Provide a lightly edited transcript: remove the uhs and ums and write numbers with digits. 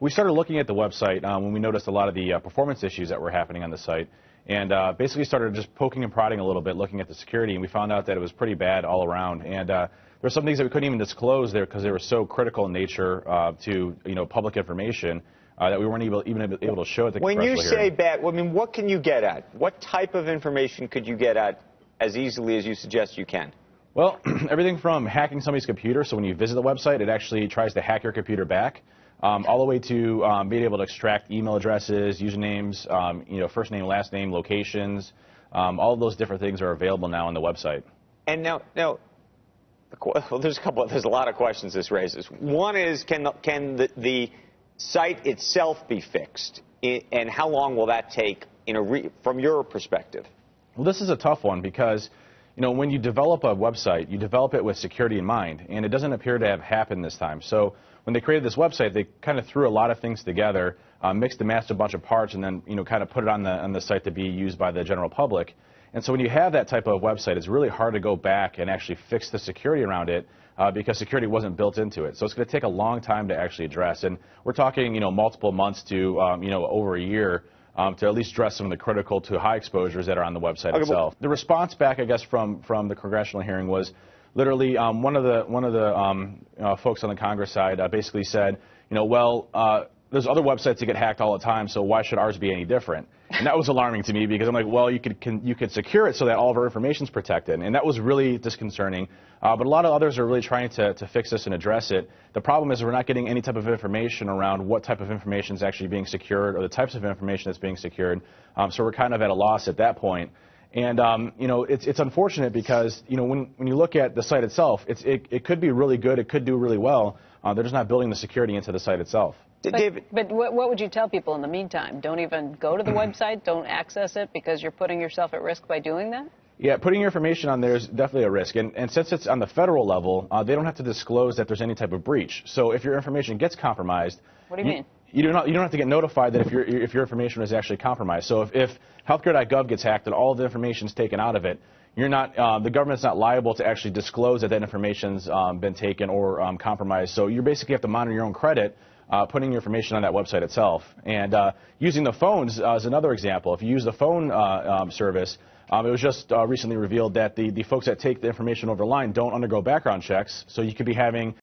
We started looking at the website when we noticed a lot of the performance issues that were happening on the site, and basically started just poking and prodding a little bit, looking at the security, and we found out that it was pretty bad all around. And there were some things that we couldn't even disclose there because they were so critical in nature to public information that we weren't even able to show at the When you say hearing. bad, I mean, what can you get at? What type of information could you get at as easily as you suggest you can? Well, everything from hacking somebody's computer, so when you visit the website, it actually tries to hack your computer back, all the way to being able to extract email addresses, usernames, first name, last name, locations. All of those different things are available now on the website. And now, well, there's a lot of questions this raises. One is, can the site itself be fixed, and how long will that take from your perspective? Well, this is a tough one because, when you develop a website, you develop it with security in mind, and it doesn't appear to have happened this time. So when they created this website, they kind of threw a lot of things together, mixed and matched a bunch of parts, and then kind of put it on the site to be used by the general public. And so when you have that type of website, it's really hard to go back and actually fix the security around it because security wasn't built into it. So it's going to take a long time to actually address, and we're talking multiple months to over a year. To at least address some of the critical to high exposures that are on the website itself. The response back, I guess, from the congressional hearing was literally one of the folks on the Congress side basically said, there's other websites that get hacked all the time, so why should ours be any different? And that was alarming to me because I'm like, well, you could secure it so that all of our information is protected, and that was really disconcerting. But a lot of others are really trying to fix this and address it. The problem is we're not getting any type of information around what type of information is actually being secured or the types of information that's being secured. So we're kind of at a loss at that point. And it's unfortunate because when you look at the site itself, it could be really good, it could do really well. They're just not building the security into the site itself. But what would you tell people in the meantime? Don't even go to the website, don't access it because you're putting yourself at risk by doing that? Yeah, putting your information on there is definitely a risk. And since it's on the federal level, they don't have to disclose that there's any type of breach. So if your information gets compromised... What do you mean? You don't have to get notified that if your information is actually compromised. So if healthcare.gov gets hacked and all of the information is taken out of it, the government's not liable to actually disclose that information's been taken or compromised. So you basically have to monitor your own credit, putting your information on that website itself. And using the phones is another example. If you use the phone service, it was just recently revealed that the folks that take the information over the line don't undergo background checks, so you could be having